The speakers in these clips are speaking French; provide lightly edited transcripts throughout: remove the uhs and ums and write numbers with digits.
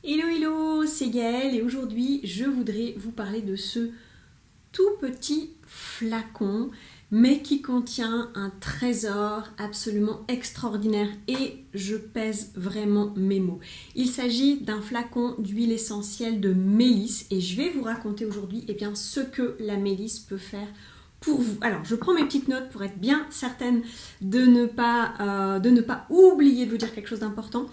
Hello hello, c'est Gaëlle et aujourd'hui je voudrais vous parler de ce tout petit flacon mais qui contient un trésor absolument extraordinaire et je pèse vraiment mes mots. Il s'agit d'un flacon d'huile essentielle de mélisse et je vais vous raconter aujourd'hui ce que la mélisse peut faire pour vous. Alors je prends mes petites notes pour être bien certaine de ne pas oublier de vous dire quelque chose d'important.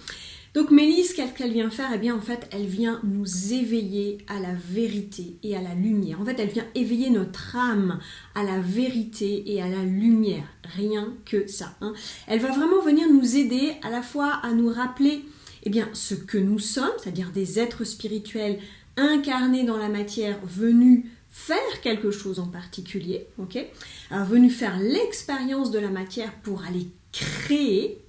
Donc Mélisse, qu'est-ce qu'elle vient faire? En fait, elle vient nous éveiller à la vérité et à la lumière. En fait, elle vient éveiller notre âme à la vérité et à la lumière. Rien que ça. Elle va vraiment venir nous aider à la fois à nous rappeler ce que nous sommes, c'est-à-dire des êtres spirituels incarnés dans la matière, venus faire quelque chose en particulier, venus faire l'expérience de la matière pour aller créer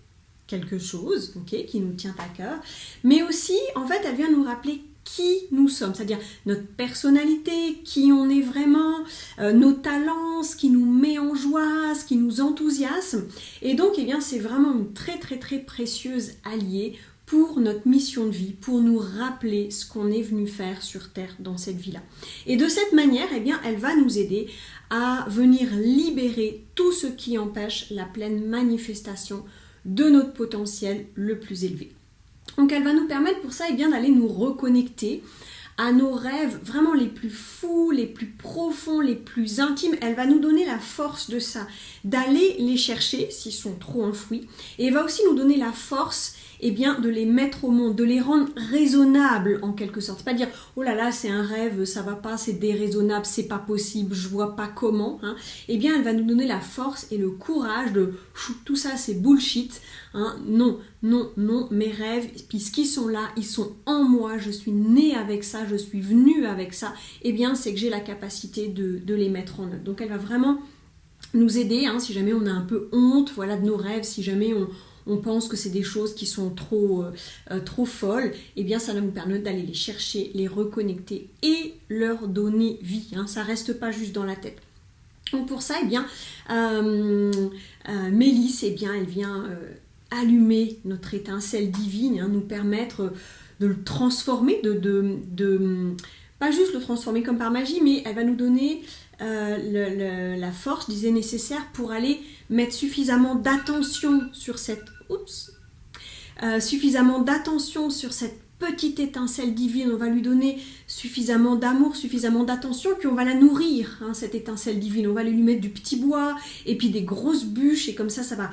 quelque chose qui nous tient à cœur, mais aussi en fait elle vient nous rappeler qui nous sommes, c'est-à-dire notre personnalité, qui on est vraiment, nos talents, ce qui nous met en joie, ce qui nous enthousiasme, et donc c'est vraiment une très très très précieuse alliée pour notre mission de vie, pour nous rappeler ce qu'on est venu faire sur Terre dans cette vie-là. Et de cette manière, elle va nous aider à venir libérer tout ce qui empêche la pleine manifestation de notre potentiel le plus élevé. Donc elle va nous permettre pour ça d'aller nous reconnecter à nos rêves vraiment les plus fous, les plus profonds, les plus intimes. Elle va nous donner la force de ça, d'aller les chercher s'ils sont trop enfouis. Et elle va aussi nous donner la force de les mettre au monde, de les rendre raisonnables en quelque sorte. Pas dire oh là là c'est un rêve, ça va pas, c'est déraisonnable, c'est pas possible, je vois pas comment. Elle va nous donner la force et le courage de tout ça c'est bullshit. Non, mes rêves, puisqu'ils sont là, ils sont en moi, je suis née avec ça, je suis venue avec ça, c'est que j'ai la capacité de les mettre en œuvre. Donc elle va vraiment nous aider, si jamais on a un peu honte de nos rêves, si jamais on pense que c'est des choses qui sont trop folles, ça va nous permettre d'aller les chercher, les reconnecter et leur donner vie. Ça reste pas juste dans la tête. Donc pour ça, Mélisse, elle vient allumer notre étincelle divine, nous permettre de le transformer, de pas juste le transformer comme par magie, mais elle va nous donner la force, je disais, nécessaire pour aller mettre suffisamment d'attention sur cette petite étincelle divine. On va lui donner suffisamment d'amour, suffisamment d'attention, qu'on va la nourrir, cette étincelle divine. On va lui mettre du petit bois et puis des grosses bûches, et comme ça va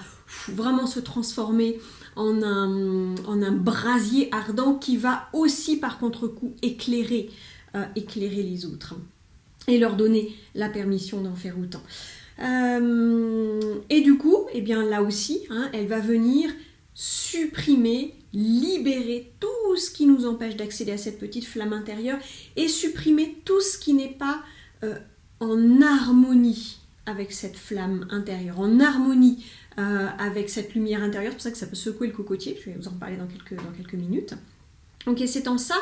vraiment se transformer en un brasier ardent qui va aussi par contre-coup éclairer les autres et leur donner la permission d'en faire autant. Et du coup, là aussi, elle va venir supprimer, libérer tout ce qui nous empêche d'accéder à cette petite flamme intérieure et supprimer tout ce qui n'est pas en harmonie avec cette flamme intérieure, en harmonie avec cette lumière intérieure. C'est pour ça que ça peut secouer le cocotier, je vais vous en parler dans quelques minutes. Donc c'est en ça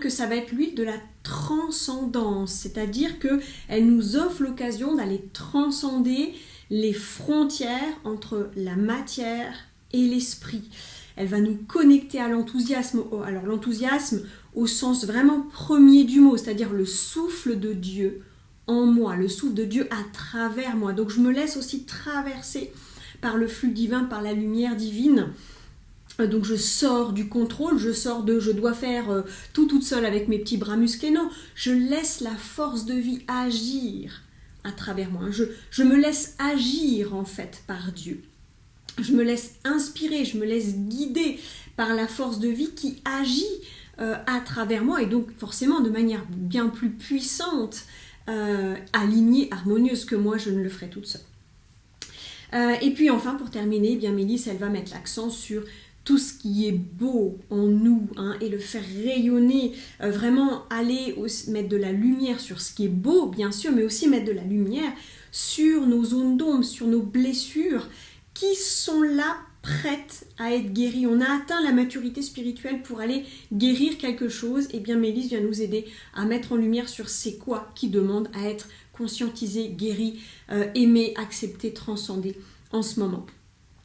que ça va être l'huile de la transcendance, c'est-à-dire qu'elle nous offre l'occasion d'aller transcender les frontières entre la matière et l'esprit. Elle va nous connecter à l'enthousiasme, alors l'enthousiasme au sens vraiment premier du mot, c'est-à-dire le souffle de Dieu en moi, le souffle de Dieu à travers moi. Donc je me laisse aussi traverser par le flux divin, par la lumière divine. Donc je sors du contrôle, je dois faire tout toute seule avec mes petits bras musclés. Non, je laisse la force de vie agir à travers moi. Je me laisse agir en fait par Dieu. Je me laisse inspirer, je me laisse guider par la force de vie qui agit à travers moi et donc forcément de manière bien plus puissante, alignée, harmonieuse que moi je ne le ferai toute seule. Et puis enfin pour terminer, Mélisse elle va mettre l'accent sur tout ce qui est beau en nous et le faire rayonner, vraiment aller mettre de la lumière sur ce qui est beau bien sûr, mais aussi mettre de la lumière sur nos zones d'ombre, sur nos blessures qui sont là prêtes à être guéries. On a atteint la maturité spirituelle pour aller guérir quelque chose, Mélisse vient nous aider à mettre en lumière sur c'est quoi qui demande à être conscientisé, guéri, aimé, accepté, transcendé en ce moment.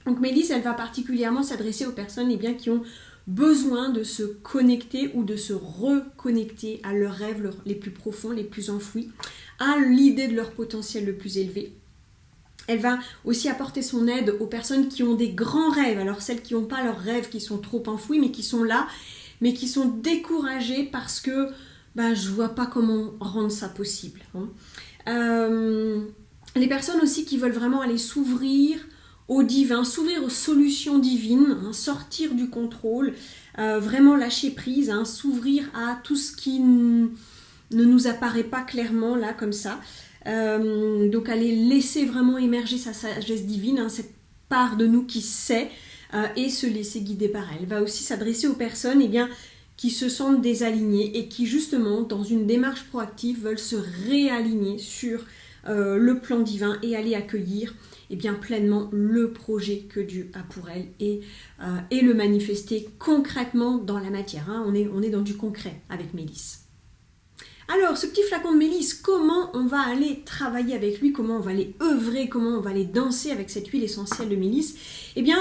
Donc Mélisse, elle va particulièrement s'adresser aux personnes qui ont besoin de se connecter ou de se reconnecter à leurs rêves les plus profonds, les plus enfouis, à l'idée de leur potentiel le plus élevé. Elle va aussi apporter son aide aux personnes qui ont des grands rêves, alors celles qui n'ont pas leurs rêves, qui sont trop enfouis, mais qui sont là, mais qui sont découragées parce que je ne vois pas comment rendre ça possible. Les personnes aussi qui veulent vraiment aller s'ouvrir au divin, s'ouvrir aux solutions divines, sortir du contrôle, vraiment lâcher prise, s'ouvrir à tout ce qui ne nous apparaît pas clairement là comme ça. Donc aller laisser vraiment émerger sa sagesse divine, cette part de nous qui sait, et se laisser guider par elle. Elle va aussi s'adresser aux personnes qui se sentent désalignées et qui justement dans une démarche proactive veulent se réaligner sur le plan divin et aller accueillir pleinement le projet que Dieu a pour elle et le manifester concrètement dans la matière. On est dans du concret avec Mélisse. Alors, ce petit flacon de mélisse, comment on va aller travailler avec lui, comment on va aller œuvrer, comment on va aller danser avec cette huile essentielle de mélisse?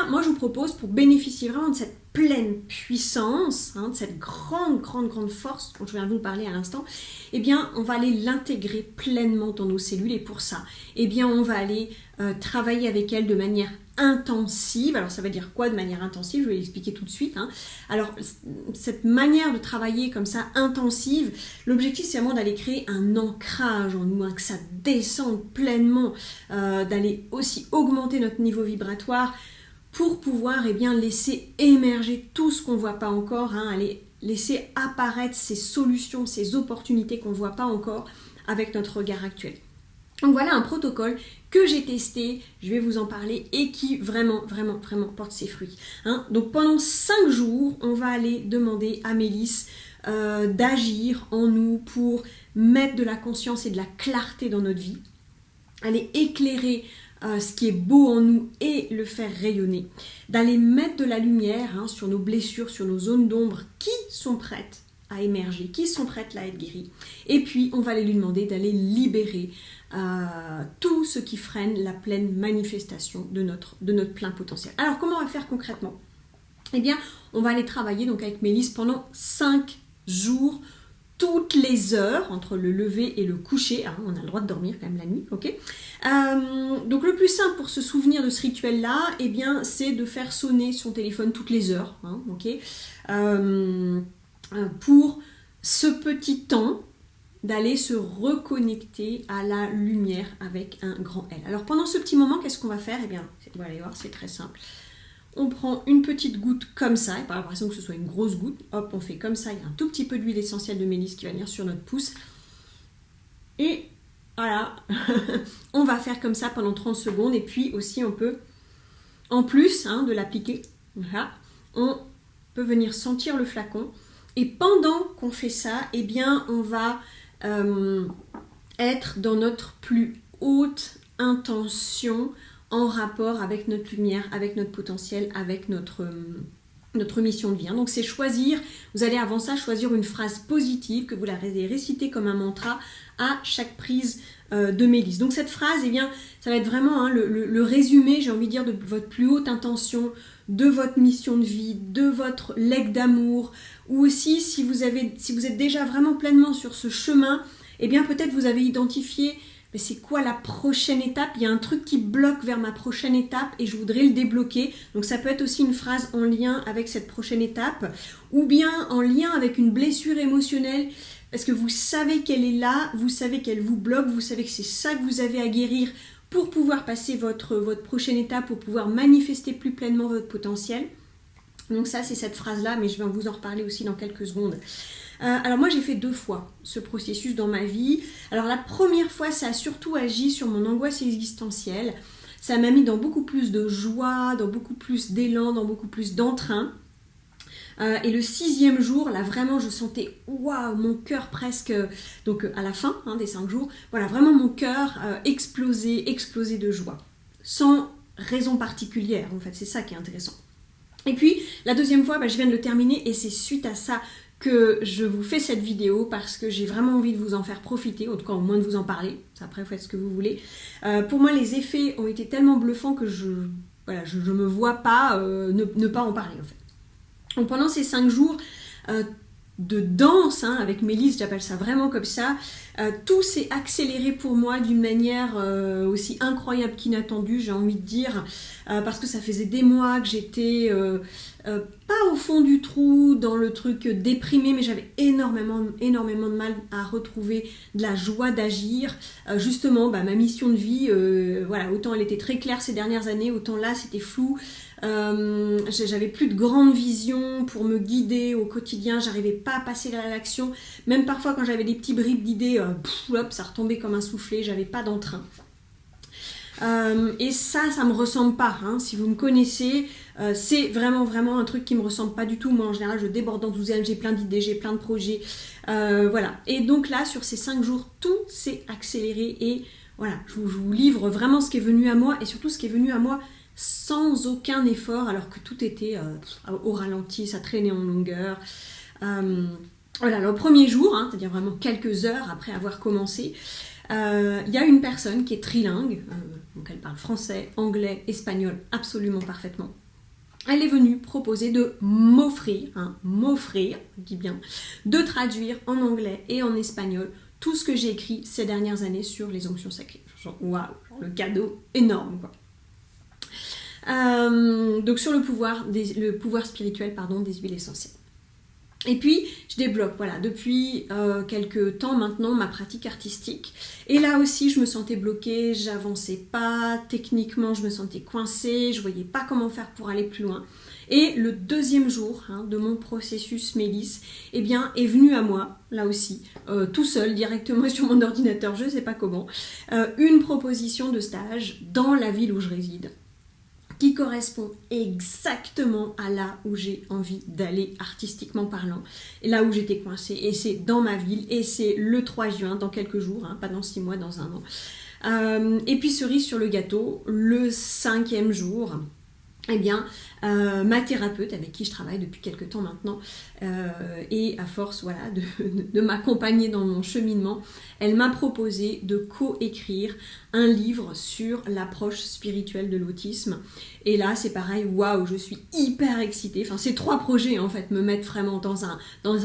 Moi je vous propose, pour bénéficier vraiment de cette pleine puissance, de cette grande force dont je viens de vous parler à l'instant, on va aller l'intégrer pleinement dans nos cellules et pour ça, on va aller travailler avec elle de manière intensive. Alors ça veut dire quoi de manière intensive? Je vais l'expliquer tout de suite. Alors cette manière de travailler comme ça intensive, l'objectif c'est vraiment d'aller créer un ancrage en nous, que ça descende pleinement, d'aller aussi augmenter notre niveau vibratoire pour pouvoir laisser émerger tout ce qu'on ne voit pas encore, aller laisser apparaître ces solutions, ces opportunités qu'on ne voit pas encore avec notre regard actuel. Donc voilà un protocole que j'ai testé, je vais vous en parler et qui vraiment porte ses fruits. Donc pendant 5 jours, on va aller demander à Mélisse d'agir en nous pour mettre de la conscience et de la clarté dans notre vie, aller éclairer ce qui est beau en nous et le faire rayonner, d'aller mettre de la lumière sur nos blessures, sur nos zones d'ombre qui sont prêtes à émerger, qui sont prêtes à être guéries. Et puis on va aller lui demander d'aller libérer tout ce qui freine la pleine manifestation de notre plein potentiel. Alors comment on va faire concrètement? On va aller travailler donc avec Mélisse pendant 5 jours, toutes les heures, entre le lever et le coucher. On a le droit de dormir quand même la nuit, ok? Donc le plus simple pour se souvenir de ce rituel-là, c'est de faire sonner son téléphone toutes les heures, ok? Pour ce petit temps, d'aller se reconnecter à la lumière avec un grand L. Alors pendant ce petit moment, qu'est-ce qu'on va faire? Vous allez voir, c'est très simple. On prend une petite goutte comme ça, et pas l'impression que ce soit une grosse goutte, hop, on fait comme ça, il y a un tout petit peu d'huile essentielle de mélisse qui va venir sur notre pouce. Et voilà, on va faire comme ça pendant 30 secondes, et puis aussi on peut, en plus de l'appliquer, voilà, on peut venir sentir le flacon, et pendant qu'on fait ça, on va être dans notre plus haute intention en rapport avec notre lumière, avec notre potentiel, avec notre mission de vie. Donc c'est choisir, vous allez avant ça choisir une phrase positive que vous allez réciter comme un mantra à chaque prise de mélisse. Donc cette phrase, ça va être vraiment le résumé, j'ai envie de dire, de votre plus haute intention, de votre mission de vie, de votre legs d'amour, ou aussi si vous êtes déjà vraiment pleinement sur ce chemin, peut-être vous avez identifié mais c'est quoi la prochaine étape? Il y a un truc qui bloque vers ma prochaine étape et je voudrais le débloquer. Donc ça peut être aussi une phrase en lien avec cette prochaine étape ou bien en lien avec une blessure émotionnelle parce que vous savez qu'elle est là, vous savez qu'elle vous bloque, vous savez que c'est ça que vous avez à guérir pour pouvoir passer votre prochaine étape, pour pouvoir manifester plus pleinement votre potentiel. Donc ça, c'est cette phrase-là, mais je vais vous en reparler aussi dans quelques secondes. Alors moi, j'ai fait 2 fois ce processus dans ma vie. Alors la première fois, ça a surtout agi sur mon angoisse existentielle. Ça m'a mis dans beaucoup plus de joie, dans beaucoup plus d'élan, dans beaucoup plus d'entrain. Et le 6e jour, là vraiment, je sentais, waouh, mon cœur presque, donc à la fin des 5 jours, voilà, vraiment mon cœur explosé de joie. Sans raison particulière, en fait, c'est ça qui est intéressant. Et puis, la 2e fois, je viens de le terminer et c'est suite à ça que je vous fais cette vidéo parce que j'ai vraiment envie de vous en faire profiter, en tout cas au moins de vous en parler. Après, vous faites ce que vous voulez. Pour moi, les effets ont été tellement bluffants que je me vois pas ne pas en parler en fait. Donc pendant ces 5 jours de danse, avec Mélisse, j'appelle ça vraiment comme ça, tout s'est accéléré pour moi d'une manière aussi incroyable qu'inattendue, j'ai envie de dire, parce que ça faisait des mois que j'étais pas au fond du trou, dans le truc déprimé, mais j'avais énormément de mal à retrouver de la joie d'agir. Justement, ma mission de vie, voilà, autant elle était très claire ces dernières années, autant là c'était flou. J'avais plus de grande vision pour me guider au quotidien, j'arrivais pas à passer à l'action, même parfois quand j'avais des petits bribes d'idées, hop, ça retombait comme un soufflet, j'avais pas d'entrain. Et ça me ressemble pas, si vous me connaissez, c'est vraiment un truc qui me ressemble pas du tout. Moi en général je déborde d'enthousiasme, j'ai plein d'idées, j'ai plein de projets, voilà. Et donc là sur ces 5 jours tout s'est accéléré et voilà, je vous livre vraiment ce qui est venu à moi et surtout ce qui est venu à moi sans aucun effort, alors que tout était au ralenti, ça traînait en longueur. Voilà, le premier jour, c'est-à-dire vraiment quelques heures après avoir commencé, il y a une personne qui est trilingue, donc elle parle français, anglais, espagnol absolument parfaitement. Elle est venue proposer de m'offrir, je dis bien, de traduire en anglais et en espagnol tout ce que j'ai écrit ces dernières années sur les onctions sacrées. Genre, waouh, le cadeau énorme, quoi. Donc sur le pouvoir spirituel des huiles essentielles. Et puis je débloque, voilà, depuis quelques temps maintenant ma pratique artistique. Et là aussi je me sentais bloquée, j'avançais pas, techniquement je me sentais coincée, je voyais pas comment faire pour aller plus loin. Et le deuxième jour de mon processus Mélisse, est venu à moi, là aussi, tout seul, directement sur mon ordinateur, je sais pas comment, une proposition de stage dans la ville où je réside, qui correspond exactement à là où j'ai envie d'aller artistiquement parlant, et là où j'étais coincée, et c'est dans ma ville, et c'est le 3 juin, dans quelques jours, pas dans 6 mois, dans 1 an. Et puis cerise sur le gâteau, le 5e jour, ma thérapeute avec qui je travaille depuis quelques temps maintenant, et à force voilà, de m'accompagner dans mon cheminement, elle m'a proposé de co-écrire un livre sur l'approche spirituelle de l'autisme. Et là c'est pareil, waouh, je suis hyper excitée. Enfin, ces 3 projets en fait me mettent vraiment dans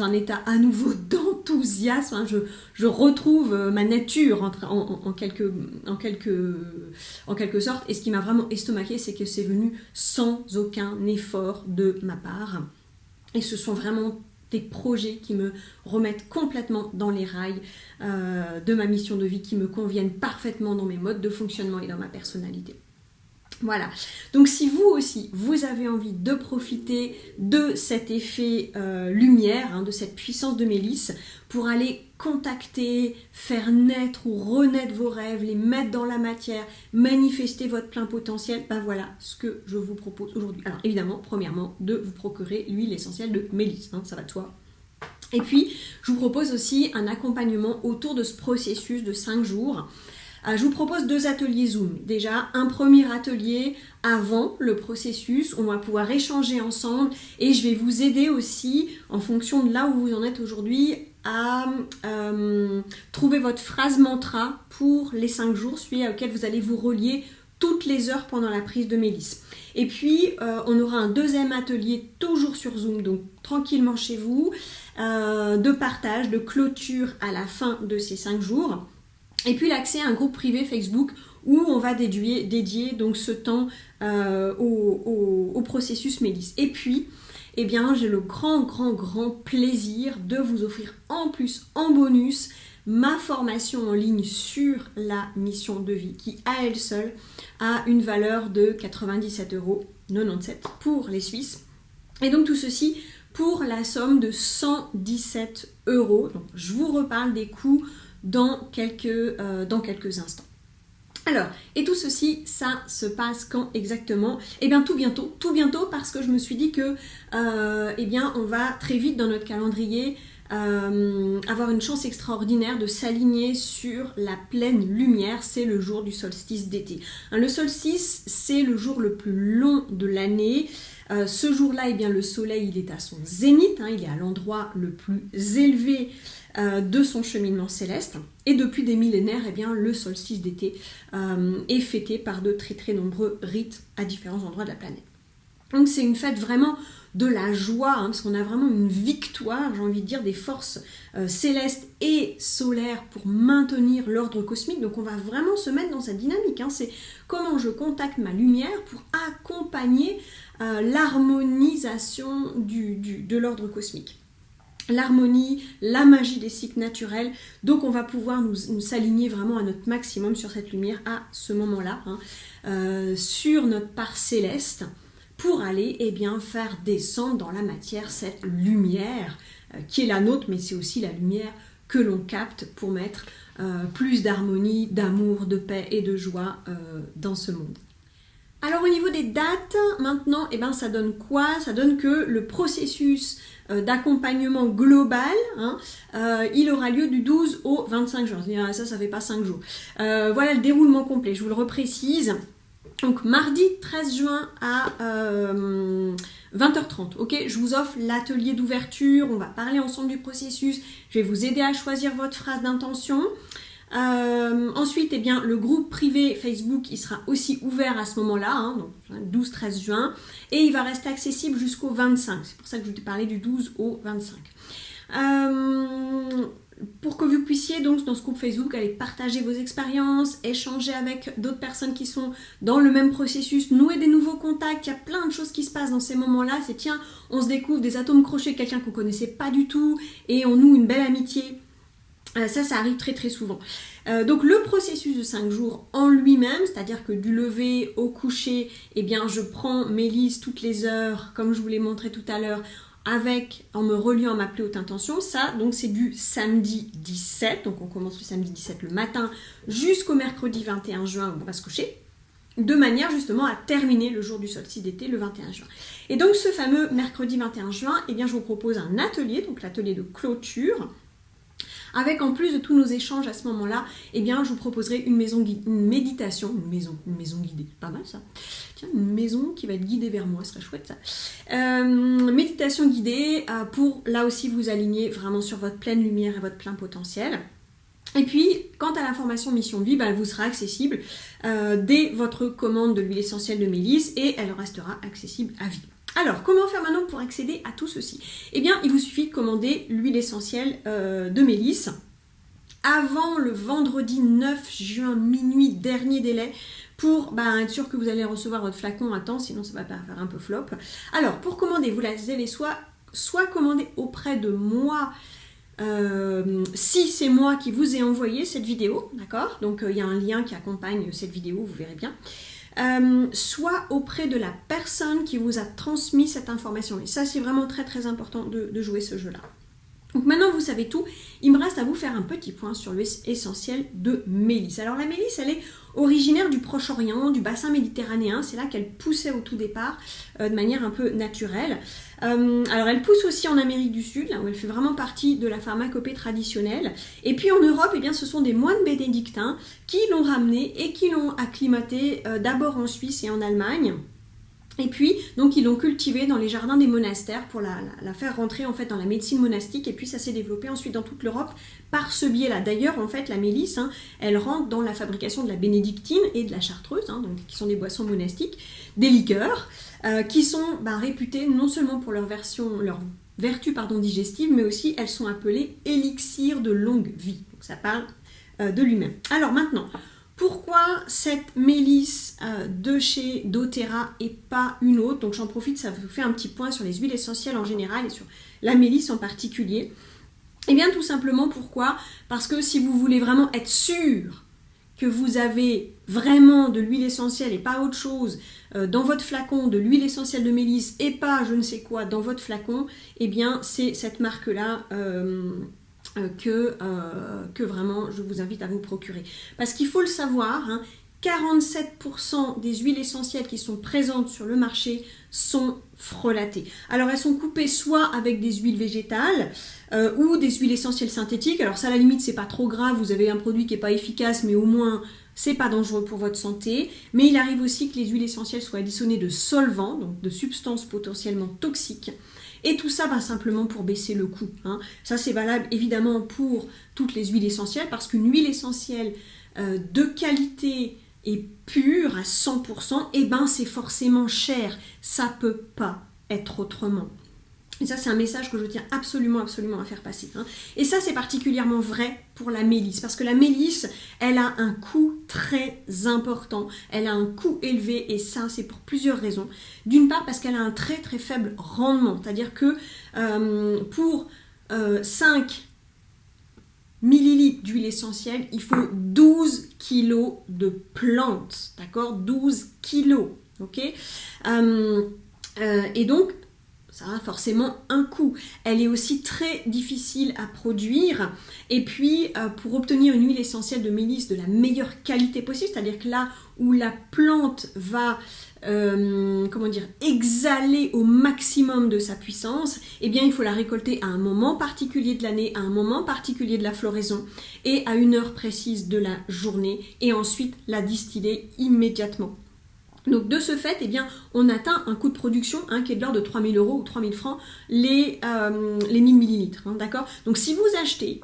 un état à nouveau d'enthousiasme. Je retrouve ma nature en quelque sorte. Et ce qui m'a vraiment estomaqué, c'est que c'est venu sans aucun effort de ma part. Et ce sont vraiment des projets qui me remettent complètement dans les rails de ma mission de vie, qui me conviennent parfaitement dans mes modes de fonctionnement et dans ma personnalité. Voilà, donc si vous aussi, vous avez envie de profiter de cet effet lumière, de cette puissance de Mélisse, pour aller contacter, faire naître ou renaître vos rêves, les mettre dans la matière, manifester votre plein potentiel, voilà ce que je vous propose aujourd'hui. Alors évidemment, premièrement, de vous procurer l'huile essentielle de Mélisse, ça va de soi. Et puis, je vous propose aussi un accompagnement autour de ce processus de 5 jours. Je vous propose 2 ateliers Zoom. Déjà, un premier atelier avant le processus, on va pouvoir échanger ensemble et je vais vous aider aussi, en fonction de là où vous en êtes aujourd'hui, à trouver votre phrase mantra pour les 5 jours, celui auquel vous allez vous relier toutes les heures pendant la prise de Mélisse. Et puis, on aura un 2e atelier toujours sur Zoom, donc tranquillement chez vous, de partage, de clôture à la fin de ces 5 jours. Et puis l'accès à un groupe privé Facebook où on va dédier donc ce temps au processus Mélisse. Et puis, j'ai le grand plaisir de vous offrir en plus, en bonus, ma formation en ligne sur la mission de vie qui, à elle seule, a une valeur de 97,97 € pour les Suisses. Et donc tout ceci pour la somme de 117 €. Donc je vous reparle des coûts dans quelques instants. Alors, et tout ceci, ça se passe quand exactement ? Tout bientôt parce que je me suis dit que on va très vite dans notre calendrier avoir une chance extraordinaire de s'aligner sur la pleine lumière. C'est le jour du solstice d'été. Le solstice, c'est le jour le plus long de l'année. Ce jour-là, le soleil, il est à son zénith, il est à l'endroit le plus élevé de son cheminement céleste. Et depuis des millénaires, le solstice d'été est fêté par de très très nombreux rites à différents endroits de la planète. Donc c'est une fête vraiment de la joie, hein, parce qu'on a vraiment une victoire, j'ai envie de dire, des forces célestes et solaires pour maintenir l'ordre cosmique. Donc on va vraiment se mettre dans cette dynamique, hein. C'est comment je contacte ma lumière pour accompagner l'harmonisation de l'ordre cosmique. L'harmonie, la magie des cycles naturels. Donc on va pouvoir nous s'aligner vraiment à notre maximum sur cette lumière à ce moment-là, hein, sur notre part céleste, pour aller faire descendre dans la matière cette lumière qui est la nôtre, mais c'est aussi la lumière que l'on capte pour mettre plus d'harmonie, d'amour, de paix et de joie dans ce monde. Alors au niveau des dates, maintenant, ça donne quoi? Ça donne que le processus d'accompagnement global, hein, il aura lieu du 12 au 25 juin. Ça fait pas 5 jours. Voilà le déroulement complet, je vous le reprécise. Donc mardi 13 juin à 20h30, ok, je vous offre l'atelier d'ouverture, on va parler ensemble du processus, je vais vous aider à choisir votre phrase d'intention. Ensuite, le groupe privé Facebook, il sera aussi ouvert à ce moment-là, hein, donc 12-13 juin, et il va rester accessible jusqu'au 25, c'est pour ça que je vous ai parlé du 12 au 25. Pour que vous puissiez donc dans ce groupe Facebook aller partager vos expériences, échanger avec d'autres personnes qui sont dans le même processus, nouer des nouveaux contacts, il y a plein de choses qui se passent dans ces moments-là, c'est tiens, on se découvre des atomes crochés, quelqu'un qu'on ne connaissait pas du tout, et on noue une belle amitié. Ça arrive très très souvent. Donc le processus de 5 jours en lui-même, c'est-à-dire que du lever au coucher, je prends mes listes toutes les heures, comme je vous l'ai montré tout à l'heure, en me reliant à ma plus haute intention, ça, donc c'est du samedi 17, donc on commence le samedi 17 le matin, jusqu'au mercredi 21 juin où on va se coucher, de manière justement à terminer le jour du solstice d'été, le 21 juin. Et donc ce fameux mercredi 21 juin, je vous propose un atelier, donc l'atelier de clôture, avec en plus de tous nos échanges à ce moment-là, je vous proposerai une méditation, une maison guidée, pas mal ça. Tiens, une maison qui va être guidée vers moi, ce serait chouette ça. Méditation guidée pour là aussi vous aligner vraiment sur votre pleine lumière et votre plein potentiel. Et puis, quant à la formation Mission de Vie, elle vous sera accessible dès votre commande de l'huile essentielle de mélisse et elle restera accessible à vie. Alors, comment faire maintenant pour accéder à tout ceci? Il vous suffit de commander l'huile essentielle de mélisse avant le vendredi 9 juin minuit, dernier délai, pour être sûr que vous allez recevoir votre flacon à temps, sinon ça va faire un peu flop. Alors, pour commander, vous allez soit commander auprès de moi, si c'est moi qui vous ai envoyé cette vidéo, d'accord? Donc, il y a un lien qui accompagne cette vidéo, vous verrez bien. Soit auprès de la personne qui vous a transmis cette information. Et ça, c'est vraiment très très important de jouer ce jeu-là. Donc maintenant, vous savez tout. Il me reste à vous faire un petit point sur l'huile essentielle de mélisse. Alors la mélisse, elle est originaire du Proche-Orient, du bassin méditerranéen. C'est là qu'elle poussait au tout départ de manière un peu naturelle. Alors elle pousse aussi en Amérique du Sud, là où elle fait vraiment partie de la pharmacopée traditionnelle. Et puis en Europe, ce sont des moines bénédictins qui l'ont ramenée et qui l'ont acclimatée d'abord en Suisse et en Allemagne. Et puis, donc, ils l'ont cultivée dans les jardins des monastères pour la faire rentrer en fait dans la médecine monastique. Et puis, ça s'est développé ensuite dans toute l'Europe par ce biais-là. D'ailleurs, en fait, la mélisse, elle rentre dans la fabrication de la bénédictine et de la chartreuse, donc, qui sont des boissons monastiques, des liqueurs, qui sont réputées non seulement pour leur vertu digestive, mais aussi elles sont appelées élixirs de longue vie. Donc, ça parle de lui-même. Alors maintenant, pourquoi cette mélisse de chez doTERRA et pas une autre? Donc j'en profite, ça vous fait un petit point sur les huiles essentielles en général et sur la mélisse en particulier. Eh bien tout simplement pourquoi? Parce que si vous voulez vraiment être sûr que vous avez vraiment de l'huile essentielle et pas autre chose dans votre flacon, de l'huile essentielle de mélisse et pas je ne sais quoi dans votre flacon, eh bien c'est cette marque-là que vraiment je vous invite à vous procurer. Parce qu'il faut le savoir, 47% des huiles essentielles qui sont présentes sur le marché sont frelatées. Alors elles sont coupées soit avec des huiles végétales ou des huiles essentielles synthétiques. Alors ça à la limite c'est pas trop grave, vous avez un produit qui n'est pas efficace mais au moins c'est pas dangereux pour votre santé. Mais il arrive aussi que les huiles essentielles soient additionnées de solvants, donc de substances potentiellement toxiques. Et tout ça simplement pour baisser le coût. Ça c'est valable évidemment pour toutes les huiles essentielles parce qu'une huile essentielle de qualité est pur à 100%, eh ben c'est forcément cher. Ça peut pas être autrement. Et ça, c'est un message que je tiens absolument à faire passer. Hein. Et ça, c'est particulièrement vrai pour la mélisse. Parce que la mélisse, elle a un coût très important. Elle a un coût élevé. Et ça, c'est pour plusieurs raisons. D'une part, parce qu'elle a un très faible rendement. C'est-à-dire que pour 5 millilitres d'huile essentielle, il faut 12 kilos de plantes. D'accord ? 12 kilos. Ok ? Et donc, ça a forcément un coût. Elle est aussi très difficile à produire. Et puis, pour obtenir une huile essentielle de mélisse de la meilleure qualité possible, c'est-à-dire que là où la plante va exhaler au maximum de sa puissance, eh bien, il faut la récolter à un moment particulier de l'année, à un moment particulier de la floraison et à une heure précise de la journée et ensuite la distiller immédiatement. Donc de ce fait, eh bien, on atteint un coût de production qui est de l'ordre de 3 000 € ou 3 000 francs les 1000 millilitres. D'accord ? Donc si vous achetez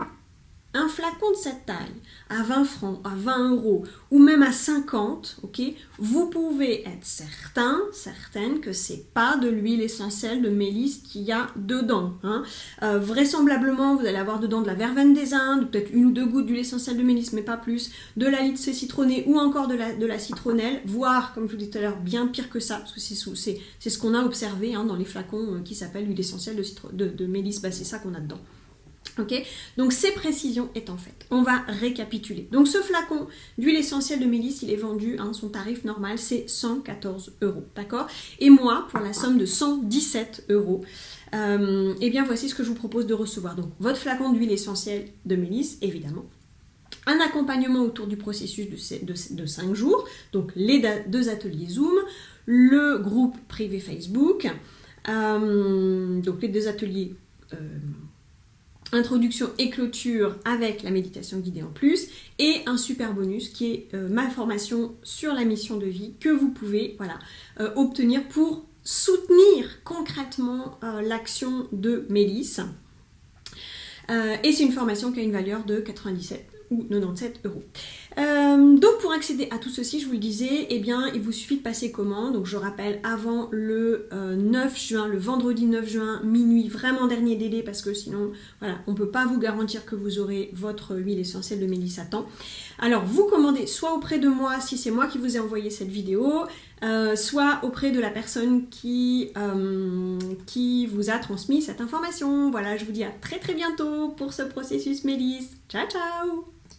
un flacon de cette taille à 20 francs, à 20 € ou même à 50, ok, vous pouvez être certaine que c'est pas de l'huile essentielle de mélisse qu'il y a dedans. Hein. Vraisemblablement, vous allez avoir dedans de la verveine des Indes, peut-être 1 ou 2 gouttes d'huile essentielle de mélisse, mais pas plus, de la lycée citronnée ou encore de la citronnelle, voire, comme je vous disais tout à l'heure, bien pire que ça, parce que c'est ce qu'on a observé dans les flacons qui s'appellent l'huile essentielle de mélisse, bah, c'est ça qu'on a dedans. Okay, donc ces précisions étant faites, on va récapituler. Donc ce flacon d'huile essentielle de mélisse, il est vendu, son tarif normal c'est 114 €, d'accord ? Et moi, pour la somme de 117 €, eh bien voici ce que je vous propose de recevoir. Donc votre flacon d'huile essentielle de mélisse, évidemment. Un accompagnement autour du processus de 5 jours, donc les 2 ateliers Zoom, le groupe privé Facebook, donc les 2 ateliers introduction et clôture avec la méditation guidée en plus et un super bonus qui est ma formation sur la mission de vie que vous pouvez obtenir pour soutenir concrètement l'action de Mélisse. Et c'est une formation qui a une valeur de 97 ou 97 €. Donc pour accéder à tout ceci, je vous le disais, eh bien il vous suffit de passer commande. Donc je rappelle, avant le 9 juin, le vendredi 9 juin, minuit, vraiment dernier délai, parce que sinon, voilà, on ne peut pas vous garantir que vous aurez votre huile essentielle de mélisse à temps. Alors vous commandez soit auprès de moi, si c'est moi qui vous ai envoyé cette vidéo, soit auprès de la personne qui vous a transmis cette information. Voilà, je vous dis à très bientôt pour ce processus Mélisse. Ciao ciao!